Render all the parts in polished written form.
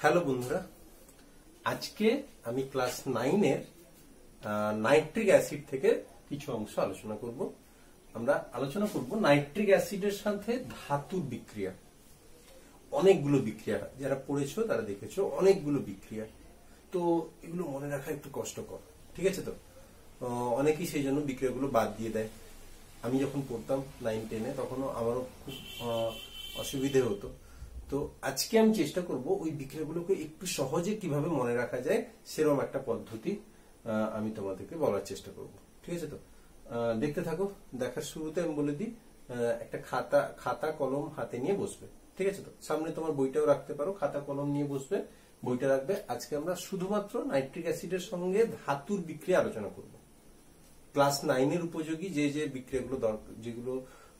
Hello বন্ধুরা, আজকে আমি ক্লাস 9 এর নাইট্রিক অ্যাসিড থেকে কিছু অংশ আলোচনা করব। আমরা আলোচনা করব নাইট্রিক অ্যাসিডের সাথে ধাতুর বিক্রিয়া। অনেকগুলো বিক্রিয়া, যারা পড়েছো তারা দেখেছো অনেকগুলো বিক্রিয়া। তো এগুলো মনে রাখা একটু কষ্টকর, ঠিক আছে? তো অনেকেই সেই জন্য বিক্রিয়াগুলো বাদ দিয়ে দেয়। আমি যখন পড়তাম 9-10-এ তখনও আমারও খুব অসুবিধে হতো। তো আজকে আমি চেষ্টা করব ওই বিক্রিয়াগুলোকে একটু সহজে কিভাবে মনে রাখা যায় সেরকম একটা পদ্ধতি আমি তোমাদেরকে বলার চেষ্টা করব, ঠিক আছে? তো দেখতে থাকো। দেখার শুরুতে আমি বলে দিই, একটা খাতা কলম হাতে নিয়ে বসবে, ঠিক আছে? তো সামনে তোমার বইটাও রাখতে পারো, খাতা কলম নিয়ে বসবে, বইটা রাখবে। আজকে আমরা শুধুমাত্র নাইট্রিক অ্যাসিডের সঙ্গে ধাতুর বিক্রিয়া আলোচনা করব। ক্লাস 9-এর উপযোগী যে যে বিক্রিয়াগুলো দরকার, যেগুলো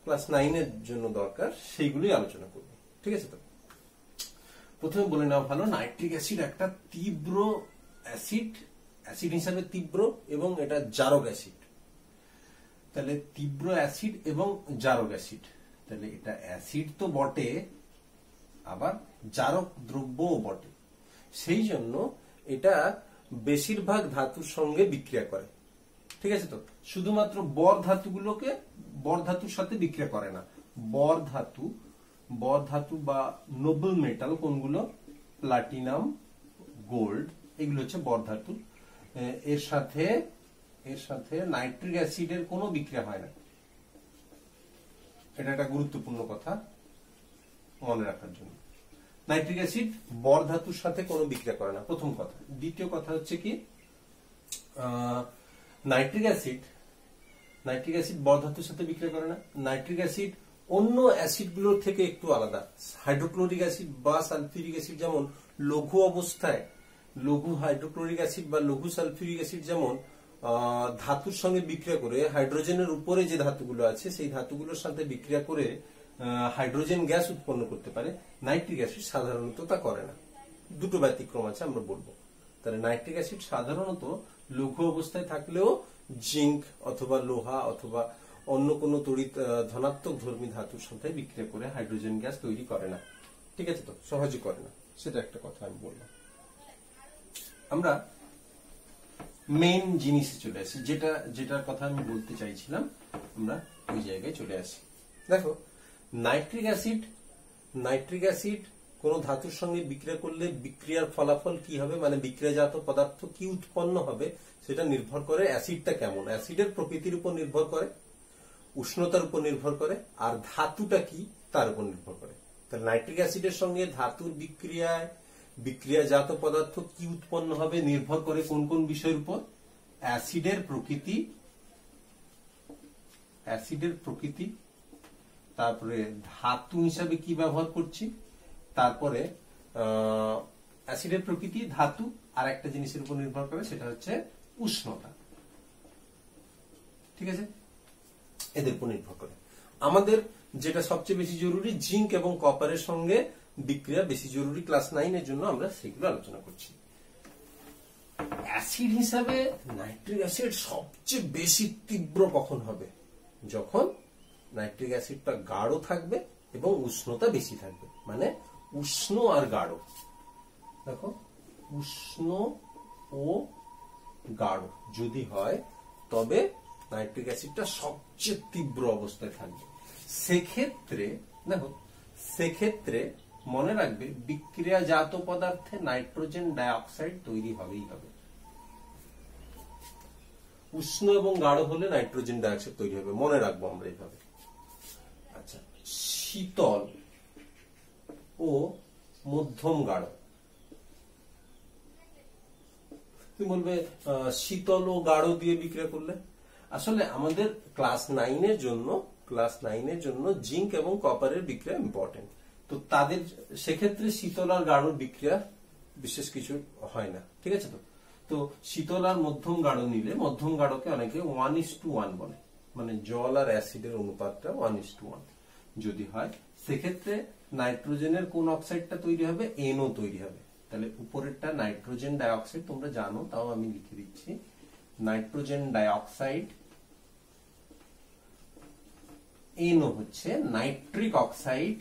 ক্লাস 9-এর জন্য দরকার, সেইগুলোই আলোচনা করব, ঠিক আছে? তো প্রথমে বলে নেওয়া ভালো, নাইট্রিক অ্যাসিড একটা তীব্র অ্যাসিড হিসাবে তীব্র, এবং এটা জারক অ্যাসিড। তাহলে তীব্র অ্যাসিড এবং জারক অ্যাসিড, তাহলে এটা অ্যাসিড তো বটে, আবার জারক দ্রব্যও বটে। সেই জন্য এটা বেশিরভাগ ধাতুর সঙ্গে বিক্রিয়া করে, ঠিক আছে? তো শুধুমাত্র বর ধাতুর সাথে বিক্রিয়া করে না। বর ধাতু বা নোবেল মেটাল কোনগুলো? প্লাটিনাম, গোল্ড, এগুলো হচ্ছে বর ধাতু। এর সাথে নাইট্রিক অ্যাসিডের কোনো বিক্রিয়া হয় না। এটা একটা গুরুত্বপূর্ণ কথা মনে রাখার জন্য। নাইট্রিক অ্যাসিড বর ধাতুর সাথে কোনো বিক্রিয়া করে না, প্রথম কথা। দ্বিতীয় কথা হচ্ছে কি, নাইট্রিক অ্যাসিড বর ধাতুর সাথে বিক্রিয়া করে না। নাইট্রিক অ্যাসিড অন্য অ্যাসিডগুলোর থেকে একটু আলাদা। হাইড্রোক্লোরিক অ্যাসিড বা সালফিউরিক অ্যাসিড যেমন লঘু অবস্থায়, লঘু হাইড্রোক্লোরিক অ্যাসিড বা লঘু সালফিউরিক অ্যাসিড যেমন ধাতুর সঙ্গে বিক্রিয়া করে হাইড্রোজেনের উপরে যে ধাতুগুলো আছে সেই ধাতুগুলোর সাথে বিক্রিয়া করে হাইড্রোজেন গ্যাস উৎপন্ন করতে পারে, নাইট্রিক অ্যাসিড সাধারণত তা করে না। দুটো ব্যতিক্রম আছে, আমরা বলবো। তাহলে নাইট্রিক অ্যাসিড সাধারণত লঘু অবস্থায় থাকলেও জিঙ্ক অথবা লোহা অথবা অন্য কোনো তড়িৎ ধনাত্মক ধর্মী ধাতুর সাথে বিক্রিয়া করে হাইড্রোজেন গ্যাস তৈরি করে না, ঠিক আছে? তো সহজে করে না, সেটা একটা কথা আমি বললাম। আমরা মেইন জিনিসে চলে আসি, যেটার কথা আমি বলতে চাইছিলাম, আমরা ওই জায়গায় চলে আসি। দেখো, নাইট্রিক অ্যাসিড কোন ধাতুর সঙ্গে বিক্রিয়া করলে বিক্রিয়ার ফলাফল কি হবে, মানে বিক্রিয়াজাত পদার্থ কি উৎপন্ন হবে, সেটা নির্ভর করে অ্যাসিডটা কেমন। অ্যাসিডের প্রকৃতির উপর নির্ভর করে, উষ্ণতার উপর নির্ভর করে, আর ধাতুটা কি তার উপর নির্ভর করে। তাহলে নাইট্রিক অ্যাসিডের সঙ্গে ধাতুর বিক্রিয়াজাত পদার্থ কি উৎপন্ন হবে নির্ভর করে কোন কোন বিষয়ের উপর? অ্যাসিডের প্রকৃতি, তারপরে ধাতু হিসাবে কি ব্যবহার করছি, তারপরে অ্যাসিডের প্রকৃতি, ধাতু, আর একটা জিনিসের উপর নির্ভর করে, সেটা হচ্ছে উষ্ণতা, ঠিক আছে? এদের উপর নির্ভর করে। আমাদের যেটা সবচেয়ে বেশি জরুরি, জিঙ্ক এবং কপারের সঙ্গে বিক্রিয়া বেশি জরুরি ক্লাস 9-এর জন্য, আমরা সেগুলো আলোচনা করছি। অ্যাসিড হিসাবে নাইট্রিক অ্যাসিড সবচেয়ে বেশি তীব্র কখন হবে? যখন নাইট্রিক অ্যাসিডটা গাঢ় থাকবে এবং উষ্ণতা বেশি থাকবে, মানে উষ্ণ আর গাঢ়। দেখো, উষ্ণ ও গাঢ় যদি হয় তবে নাইট্রিক অ্যাসিডটা সবচেয়ে তীব্র অবস্থায় থাকবে। সেক্ষেত্রে মনে রাখবে, বিক্রিয়াজাত পদার্থে নাইট্রোজেন ডাইঅক্সাইড তৈরি হবেই হবে। উষ্ণ এবং গাঢ় হলে নাইট্রোজেন ডাইঅক্সাইড তৈরি হবে, মনে রাখবো আমরা এইভাবে। আচ্ছা, শীতল ও মধ্যম গাঢ়। তুমি বলবে শীতল ও গাঢ় দিয়ে বিক্রিয়া করলে? আসলে আমাদের ক্লাস 9-এর জন্য জিঙ্ক এবং কপারের বিক্রিয়া ইম্পর্টেন্ট। তো তাদের সেক্ষেত্রে শীতল আর গাঢ় বিক্রিয়া বিশেষ কিছু হয় না, ঠিক আছে? তো শীতল আর মধ্যম গাঢ় নিলে, মধ্যম গাঢ়কে অনেকে 1:1 বলে, মানে জল আর অ্যাসিডের অনুপাতটা 1:1 যদি হয়, সেক্ষেত্রে নাইট্রোজেনের কোন অক্সাইডটা তৈরি হবে? NO তৈরি হবে। তাহলে উপরেরটা নাইট্রোজেন ডাইঅক্সাইড, তোমরা জানো, তাও আমি লিখে দিচ্ছি। নাইট্রোজেন ডাইঅক্সাইড, NO হচ্ছে নাইট্রিক অক্সাইড,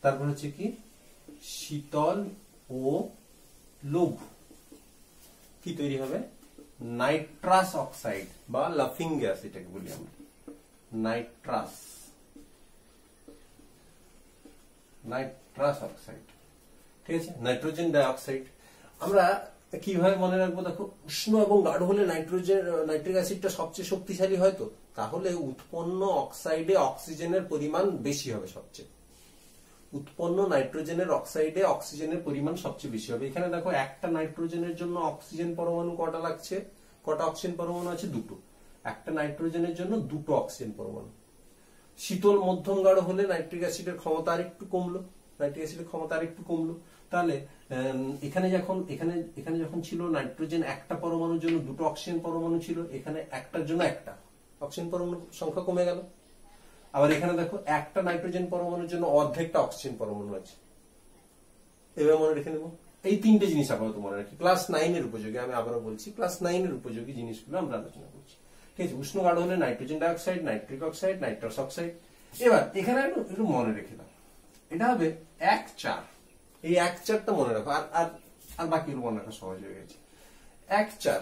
তারপর হচ্ছে কি শীতল ও লঘু, কি তৈরি হবে নাইট্রাস অক্সাইড বা লাফিং গ্যাস, এটাকে বলি আমরা নাইট্রাস অক্সাইড। ঠিক আছে, নাইট্রোজেন ডাইঅক্সাইড। আমরা কিভাবে মনে রাখবো, দেখো উষ্ণ এবং গাঢ় হলে নাইট্রিক অ্যাসিডটা সবচেয়ে শক্তিশালী হয়, তো তাহলে উৎপন্ন অক্সাইডে অক্সিজেনের পরিমাণ বেশি হবে, সবচেয়ে উৎপন্ন নাইট্রোজেনের অক্সাইডে অক্সিজেনের পরিমাণ সবচেয়ে বেশি হবে। এখানে দেখো একটা নাইট্রোজেনের জন্য অক্সিজেন পরমাণু কটা লাগছে, কটা অক্সিজেন পরমাণু আছে, দুটো। একটা নাইট্রোজেনের জন্য দুটো অক্সিজেন পরমাণু। শীতল মধ্যম গাঢ় হলে নাইট্রিক অ্যাসিডের ক্ষমতা আর একটু কমলো, তাহলে এখানে যখন ছিল নাইট্রোজেন একটা পরমাণুর জন্য দুটো অক্সিজেন পরমাণু ছিল, এখানে একটার জন্য একটা অক্সিজেন পরমাণুর সংখ্যা কমে গেল। আবার এখানে দেখো একটা নাইট্রোজেন পরমাণুর জন্য অর্ধেকটা অক্সিজেন পরমাণু আছে। এবার মনে রেখে নেবো এই তিনটে জিনিস আপাতত মনে রাখি। ক্লাস 9 এর উপযোগী, আমি আবারও বলছি ক্লাস 9 এর উপযোগী জিনিসগুলো আমরা আলোচনা করছি। ঠিক আছে, উষ্ণ গাঢ় হলে nitrogen dioxide, nitric oxide, nitrous oxide. এবার এখানে একটু মনে রেখে দাও, এটা হবে 1-4। এই 1-4টা মনে রাখো, আর বাকিগুলো মনে রাখা সহজ হয়ে গেছে। 1-4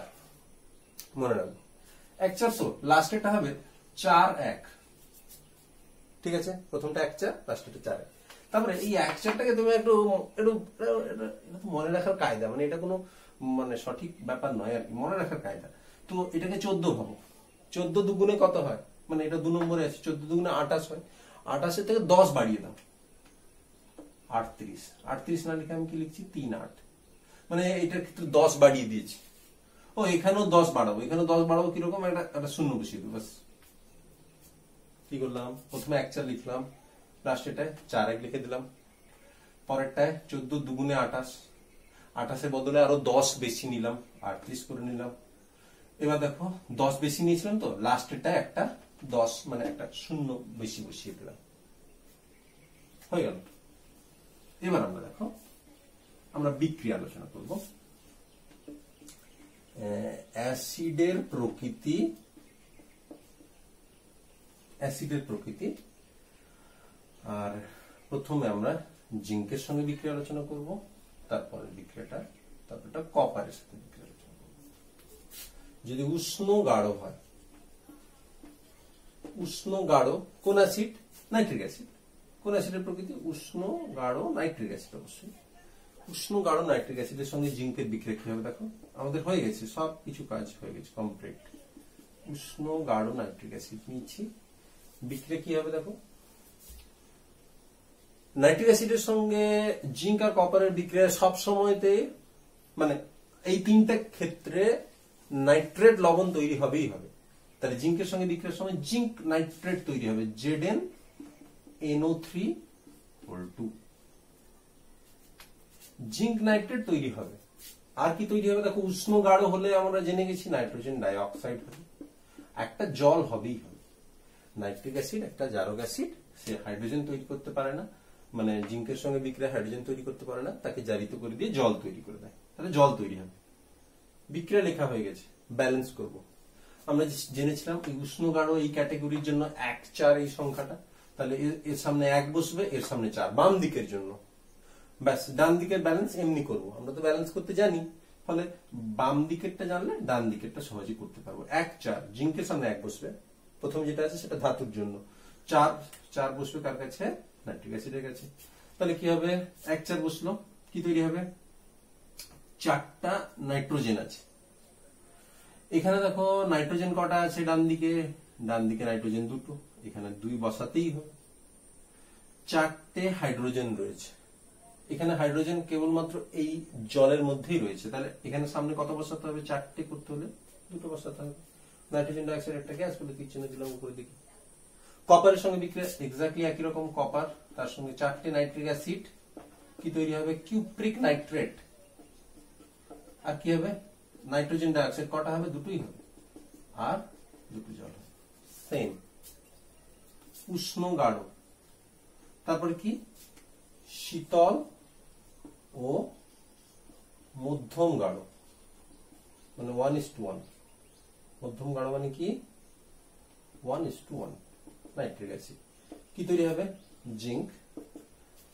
মনে রাখবো, 1-4 সো লাস্টেরটা হবে 4-1। ঠিক আছে, প্রথমটা 1-4, লাস্টেরটা 4-1। তারপরে এই 1-4টাকে তুমি একটু মনে রাখার কায়দা, মানে এটা কোনো মানে সঠিক ব্যাপার নয় আর কি, মনে রাখার কায়দা। তো এটাকে 14 ভাবো, 14 দুগুণে কত হয়, মানে এটা 2 নম্বরে আছে, 14 দুগুণে 28 হয়। 28 থেকে 10 বাড়িয়ে দাও, 38। 38 না লিখে আমি কি লিখছি 3-8, মানে এটার ক্ষেত্রে 10 বাড়িয়ে দিয়েছি। ও এখানেও 10 বাড়াবো, কিরকম, একটা শূন্য বসিয়ে দেবো, বাস। কি করলাম, প্রথমে 1-4 লিখলাম, লাস্টেটায় 4-1 লিখে দিলাম, পরেরটায় 14 দুগুণে 28, 28 বদলে আরো 10 বেশি নিলাম, 38 করে নিলাম। এবার দেখো 10 বেশি নিয়েছিলাম, তো লাস্টেরটায় একটা 10 মানে একটা শূন্য বেশি বসিয়ে দিলাম, হয়ে গেল। এবার আমরা দেখো আমরা বিক্রিয়া আলোচনা করব। অ্যাসিডের প্রকৃতি, আর প্রথমে আমরা জিঙ্কের সঙ্গে বিক্রিয়া আলোচনা করব, তারপরে তারপরটা কপারের সাথে বিক্রিয়া আলোচনা করব। যদি উষ্ণ গাঢ় হয়, কোন অ্যাসিড, নাইট্রিক অ্যাসিড। কোন অ্যাসিডের প্রকৃতি, উষ্ণ গাঢ় নাইট্রিক অ্যাসিড। অবশ্যই উষ্ণ গাঢ় নাইট্রিক অ্যাসিডের সঙ্গে জিঙ্কের বিক্রিয়া কি হবে, দেখো আমাদের হয়ে গেছে, সব কিছু কাজ হয়ে গেছে কমপ্লিট। উষ্ণ গাঢ় নাইট্রিক অ্যাসিড নিচ্ছি, বিক্রিয়া কি হবে দেখো, নাইট্রিক অ্যাসিডের সঙ্গে জিঙ্ক আর কপারের বিক্রিয়া সব সময়তে, মানে এই তিনটা ক্ষেত্রে নাইট্রেট লবণ তৈরি হবেই হবে। তাহলে জিঙ্কের সঙ্গে বিক্রিয়ার সময় জিঙ্ক নাইট্রেট তৈরি হবে, ZnNO3(2), জিঙ্ক নাইট্রেট তৈরি হবে। আর কি তৈরি হবে দেখো, উষ্ণ গাঢ় হলে আমরা জেনে গেছি নাইট্রোজেন ডাইঅক্সাইড হবে, একটা জল হবেই হবে। নাইট্রিক অ্যাসিড একটা জারক অ্যাসিড, সে হাইড্রোজেন তৈরি করতে পারে না, মানে জিঙ্কের সঙ্গে বিক্রিয়া হাইড্রোজেন তৈরি করতে পারে না, তাকে জারিত করে দিয়ে জল তৈরি করে দেয়, তাহলে জল তৈরি হবে। বিক্রিয়া লেখা হয়ে গেছে, ব্যালেন্স করব। আমরা জেনেছিলাম এই উষ্ণ গাঢ় এই ক্যাটাগরির জন্য 1-4 এই সংখ্যাটা, তাহলে এর সামনে 1 বসবে, এর সামনে 4 বাম দিকের জন্য, ব্যাস। ডান দিকের ব্যালেন্স এমনি করবো, আমরা তো ব্যালেন্স করতে জানি, ফলে বাম দিকেরটা জানলে ডান দিকেরটা সহজে করতে পারবো। 1-4 জিঙ্কের সামনে 1 বসবে, প্রথম যেটা আছে সেটা ধাতুর জন্য, 4 বসবে কার কাছে, নাইট্রিক অ্যাসিডের কাছে। তাহলে কি হবে, 1-4 বসলো, কি তৈরি হবে, 4টা নাইট্রোজেন আছে। এখানে দেখো নাইট্রোজেন কটা আছে ডান দিকে নাইট্রোজেন 2, এখানে 2 বসাতেই হবে। 4টে হাইড্রোজেন রয়েছে, এখানে হাইড্রোজেন কেবলমাত্র এই জলের মধ্যেই রয়েছে, তাহলে এখানে সামনে কত বসাতে হবে, 4টে করতে হলে 2টো বসাতে হবে। নাইট্রোজেন ডাইঅক্সাইড একটা গ্যাস, বলে তীর চিহ্ন দিলাম উপরে দিকে। কপারের সঙ্গে বিক্রিয়া এক্স্যাক্টলি একই রকম, কপার তার সঙ্গে 4টে নাইট্রিক অ্যাসিড, কি তৈরি হবে, কিউপ্রিক নাইট্রেট। আর কি হবে, নাইট্রোজেন ডাইঅক্সাইড কটা হবে, 2টোই হবে, আর 2টো জল হবে। সেম উষ্ণ গাঢ়, তারপরে কি শীতল ও মধ্যম গাঢ়, মানে 1:1। মধ্যম গাঢ় মানে কি 1:1 নাইট্রিক অ্যাসিড। কি তৈরি হবে, জিঙ্ক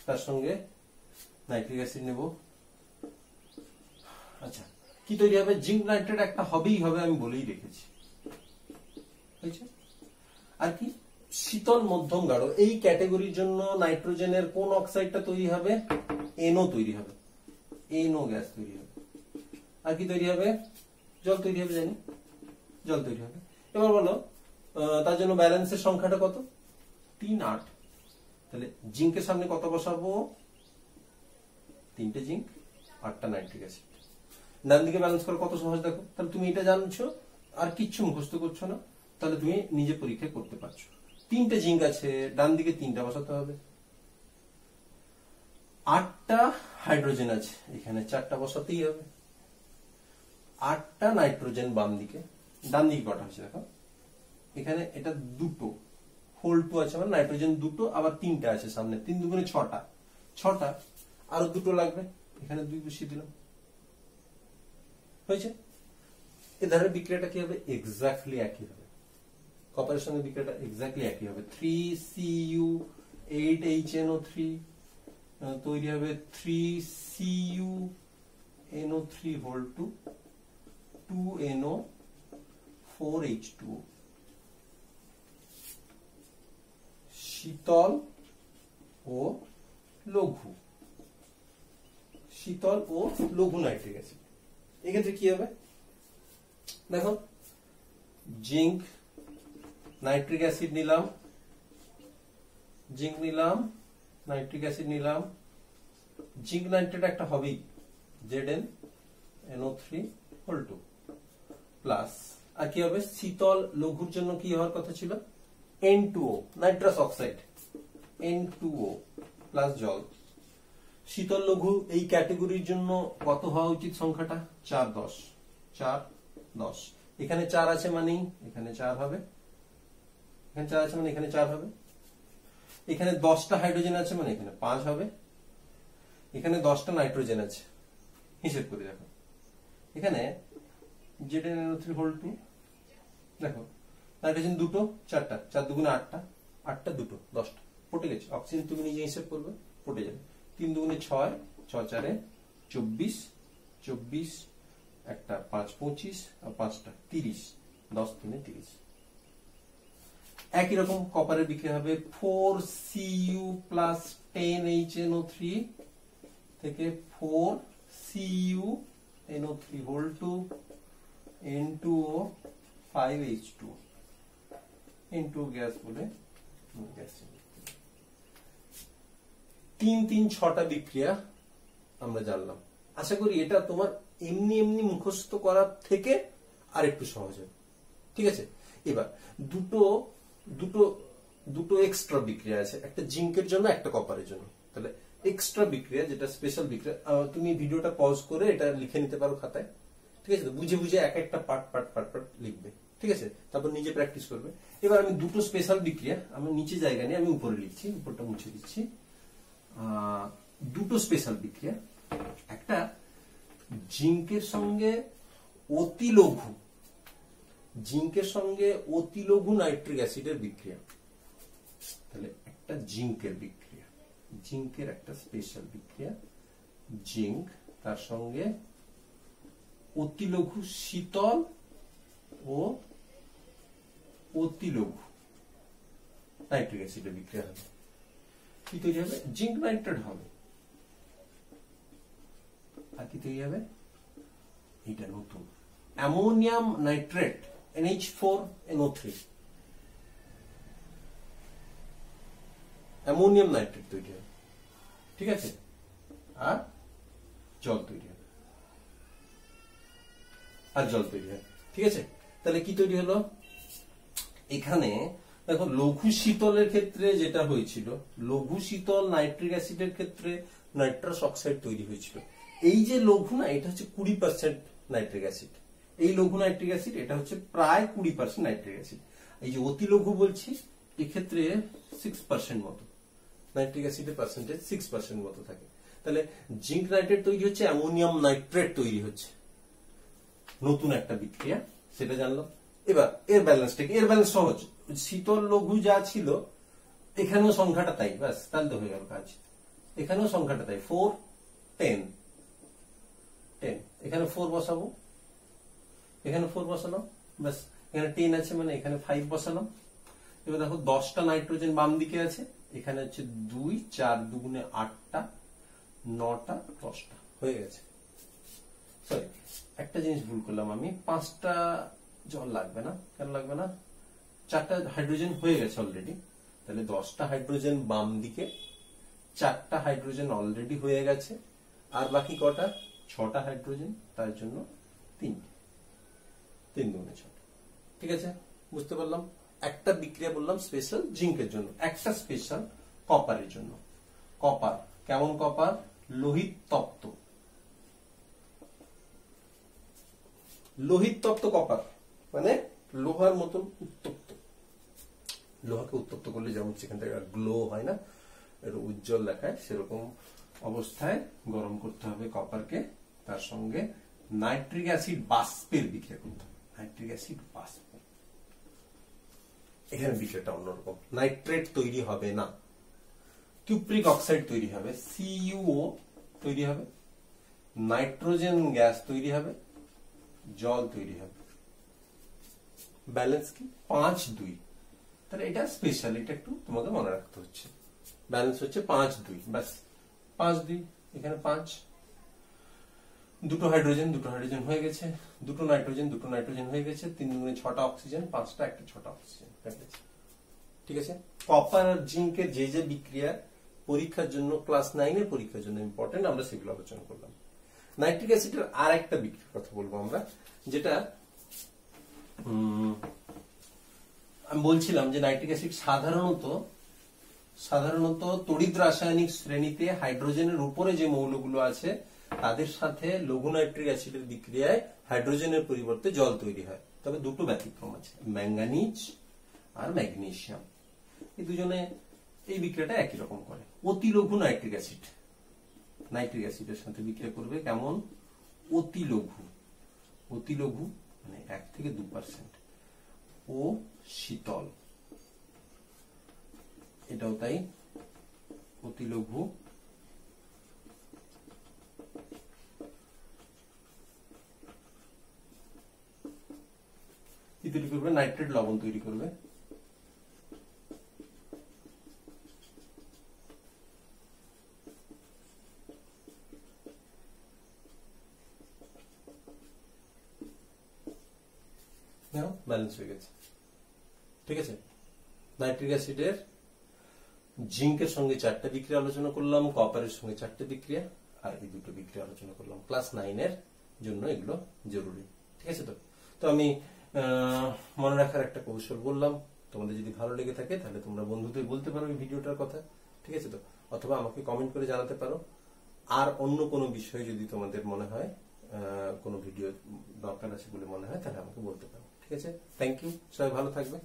তার সঙ্গে নাইট্রিক অ্যাসিড নেব। আচ্ছা, কি তৈরি হবে? জিঙ্ক নাইট্রেট একটা হবেই হবে, আমি বলেই রেখেছি। আর কি? শীতল মধ্যম গাঢ়, এই ক্যাটাগরির জন্য নাইট্রোজেনের কোন অক্সাইডটা তৈরি হবে? এনও তৈরি হবে, এনও গ্যাস তৈরি হবে। আর কি তৈরি হবে? জল তৈরি হবে, জানি জল তৈরি হবে। এবার বলো তার জন্য ব্যালেন্সের সংখ্যাটা কত? 3, 8। তাহলে জিঙ্কের সামনে কত বসাবো? 3টে জিঙ্ক, 8টা নাইট্রিক অ্যাসিড। ডান দিকে ব্যালেন্স করা কত সহজ দেখো। তাহলে তুমি এটা জানছো, আর কিচ্ছু মুখস্থ করছো না, তাহলে তুমি নিজে পরীক্ষা করতে পারছো। 3টে জিঙ্ক আছে, ডান দিকে 3টা বসাতে হবে। 8টা হাইড্রোজেন আছে, এখানে 4টা বসাতেই হবে। 8টা নাইট্রোজেন বাম দিকে, ডান দিকে কটা হচ্ছে দেখো, এখানে এটা 2টো, হোল 2 আছে, মানে নাইট্রোজেন 2টো, আবার 3টা আছে সামনে, 3 দুগুণে 6টা, 6টা, আরো 2টো লাগবে, এখানে 2 বসিয়ে দিলাম, হয়েছে। এ ধারে বিক্রিয়াটা কি হবে? এক্স্যাক্টলি একই হবে। কপারের সঙ্গে বিক্রিয়াটা এক্স্যাক্টলি একই হবে। 3Cu8HNO3 তৈরি হবে 3CuNO3 হোল 2, 2NO4H2O। শীতল ও লঘু, শীতল ও লঘু নাইট্রিক অ্যাসিড। এক্ষেত্রে কি হবে দেখো, জিঙ্ক নাইট্রিক অ্যাসিড নিলাম, জিঙ্ক নিলাম, নাইট্রিক অ্যাসিড নিলাম, জিঙ্ক নাইট্রেট একটা হবেই, ZnNO3 হোল 2 প্লাস, আর কি হবে? শীতল লঘুর জন্য কি হওয়ার কথা ছিল? N2O, nitrous oxide, N2O plus জল। শীতল লঘু এই ক্যাটাগরির জন্য কত হওয়া উচিত সংখ্যাটা? 4, 10, 4, 10। এখানে 4 আছে মানেই এখানে 4 হবে, এখানে 4 আছে মানে এখানে 4 হবে। এখানে 10টা হাইড্রোজেন আছে মানে এখানে 5 হবে। এখানে 10টা নাইট্রোজেন আছে, হিসেব করে দেখো। এখানে ZnNO3 হোল 2, দেখো নাইট্রোজেন 2টো, 4টা, 4 দুগুণে 8টা, 8টা 2টো, 10টা, পটে গেছে। অক্সিজেন তুমি নিজে হিসেব করবে, পটে যাবে। 3 দুগুণে 6, 6 4 24, 24, একটা 5 25, আর 5টা 30, 10 3 30। একই রকম কপারের বিক্রিয়া হবে 4Cu প্লাস 10HNO3 থেকে 4CuNO3 whole 2, N2O 5H2, N2O gas বলে গ্যাস। 3 3 6টা বিক্রিয়া আমরা জানলাম। আশা করি এটা তোমার এমনি এমনি মুখস্থ করার থেকে আর একটু সহজ হবে, ঠিক আছে। এবার দুটো এক্সট্রা বিক্রিয়া আছে, একটা জিঙ্কের জন্য, একটা কপারের জন্য। তাহলে এক্সট্রা বিক্রিয়া, যেটা স্পেশাল বিক্রিয়া, তুমি ভিডিওটা পজ করে এটা লিখে নিতে পারো খাতায়, ঠিক আছে। বুঝে বুঝে এক একটা পার্ট লিখবে, ঠিক আছে। তারপর নিজে প্র্যাকটিস করবে। এবার আমি দুটো স্পেশাল বিক্রিয়া, আমি নিচে জায়গা নিয়ে আমি উপরে লিখছি, উপরটা মুছে দিচ্ছি। দুটো স্পেশাল বিক্রিয়া, একটা জিঙ্কের সঙ্গে অতি লঘু, জিঙ্কের সঙ্গে অতি লঘু নাইট্রিক অ্যাসিডের বিক্রিয়া। তাহলে একটা জিঙ্কের বিক্রিয়া, জিঙ্কের একটা স্পেশাল বিক্রিয়া, জিঙ্ক তার সঙ্গে অতি লঘু শীতল ও অতি লঘু নাইট্রিক অ্যাসিডের বিক্রিয়া হবে। কি তৈরি হবে? জিঙ্ক নাইট্রেট হবে। আর কি তৈরি হবে? এটা নতুন ammonium nitrate, NH4NO3, ammonium nitrate তৈরি হবে, ঠিক আছে। আর জল তৈরি হবে, আর জল তৈরি হবে, ঠিক আছে। তাহলে কি তৈরি হলো? এখানে দেখো লঘু শীতলের ক্ষেত্রে যেটা হয়েছিল, লঘু শীতল নাইট্রিক অ্যাসিডের ক্ষেত্রে নাইট্রাস অক্সাইড তৈরি হয়েছিল। এই যে লঘু না, এটা হচ্ছে 20% নাইট্রিক অ্যাসিড। এই লঘু নাইট্রিক অ্যাসিড, এটা হচ্ছে প্রায় 20% নাইট্রিক অ্যাসিড। এই যে অতি লঘু বলছি, এক্ষেত্রে 6% মতো নাইট্রিক অ্যাসিডের পার্সেন্টেজ 6% মতো থাকে। তাহলে জিঙ্ক নাইট্রেট তৈরি হচ্ছে, অ্যামোনিয়াম নাইট্রেট তৈরি হচ্ছে, নতুন একটা বিক্রিয়া, সেটা জানলাম। এবার এর ব্যালেন্সটা কি? এর ব্যালেন্স সহজ, শীতল লঘু যা ছিল এখানেও সংখ্যাটা তাই, ব্যাস, তাহলে তো হয়ে গেল কাজ। এখানেও সংখ্যাটা তাই 4 10 10 এখানে 4 বসাবো, এখানে 4 বসালাম, ব্যাস এখানে 10 আছে মানে এখানে 5 বসালাম। এবার দেখো 10টা নাইট্রোজেন বাম দিকে আছে, এখানে হচ্ছে 2 4 2 8টা 9টা 10টা হয়ে গেছে। সরি, একটা জিনিস ভুল করলাম আমি, 5টা জল লাগবে না। কেন লাগবে না? 4টা হাইড্রোজেন হয়ে গেছে অলরেডি, তাহলে 10টা হাইড্রোজেন বাম দিকে, 4টা হাইড্রোজেন অলরেডি হয়ে গেছে, আর বাকি কটা? 6টা হাইড্রোজেন, তার জন্য 3 3 2 6। ঠিক আছে, বুঝতে পারলাম। একটা বিক্রিয়া বললাম স্পেশাল জিঙ্কের জন্য, একটা স্পেশাল কপারের জন্য। কপার কেমন কপার? লোহিত তপ্ত, লোহিত তপ্ত কপার মানে লোহার মতন উত্তপ্ত। লোহাকে উত্তপ্ত করলে যেমন সেখান থেকে গ্লো হয় না, এর উজ্জ্বল দেখায়, সেরকম অবস্থায় গরম করতে হবে কপারকে। তার সঙ্গে নাইট্রিক অ্যাসিড বাষ্পের বিক্রিয়া করতে হবে, নাইট্রিক অ্যাসিড বাষ্প। এখানে বিষয়টা অন্যরকম, নাইট্রেট তৈরি হবে না, কিউপ্রিক অক্সাইড তৈরি হবে, CuO তৈরি হবে, নাইট্রোজেন গ্যাস তৈরি হবে, জল তৈরি হবে। ব্যালেন্স কি? 5 2। তাহলে এটা স্পেশাল, এটা একটু তোমাকে মনে রাখতে হচ্ছে। ব্যালেন্স হচ্ছে 5 2, ব্যাস 5 2। এখানে 5, দুটো হাইড্রোজেন হয়ে গেছে, দুটো নাইট্রোজেন হয়ে গেছে, 3 2 6টা অক্সিজেন, 5টা একটা 6টা অক্সিজেন হয়ে গেছে। ঠিক আছে, কপার আর জিঙ্কের যে যে বিক্রিয়া পরীক্ষার জন্য, ক্লাস 9 এর পরীক্ষার জন্য ইম্পর্টেন্ট, আমরা সেগুলো আলোচনা করলাম। নাইট্রিক অ্যাসিডের আর একটা বিক্রিয়ার কথা বলবো আমরা, যেটা আমি বলছিলাম যে নাইট্রিক অ্যাসিড সাধারণত তড়িৎ রাসায়নিক শ্রেণীতে হাইড্রোজেনের উপরে যে মৌলগুলো আছে তাদের সাথে লঘু নাইট্রিক অ্যাসিডের বিক্রিয়ায় হাইড্রোজেনের পরিবর্তে জল তৈরি হয়। তবে দুটো ব্যতিক্রম আছে, ম্যাঙ্গানিজ আর ম্যাগনেসিয়াম। এই দুজনে এই বিক্রিয়াটা একই রকম করে। অতি লঘু নাইট্রিক অ্যাসিডের সাথে বিক্রিয়া করবে কেমন? অতি লঘু মানে 1 থেকে 2%। ও শীতল, এটাও তাই, অতি লঘু। কি তৈরি করবে? নাইট্রেট লবণ তৈরি করবে। ব্যালেন্স হয়ে গেছে। ঠিক আছে, নাইট্রিক অ্যাসিডের জিঙ্কের সঙ্গে 4টা বিক্রিয়া আলোচনা করলাম, কপারের সঙ্গে 4টা বিক্রিয়া, আর এই দুটো বিক্রিয়া আলোচনা করলাম। ক্লাস 9 এর জন্য এগুলো জরুরি। ঠিক আছে, তো আমি মনে রাখার একটা কৌশল বললাম। তোমাদের যদি ভালো লেগে থাকে তাহলে তোমরা বন্ধুদের বলতে পারো এই ভিডিওটার কথা। ঠিক আছে, তো অথবা আমাকে কমেন্ট করে জানাতে পারো। আর অন্য কোনো বিষয়ে যদি তোমাদের মনে হয় কোনো ভিডিও দরকার আছে বলে মনে হয়, তাহলে আমাকে বলতে পারো। ঠিক আছে, থ্যাংক ইউ, সবাই ভালো থাকবে।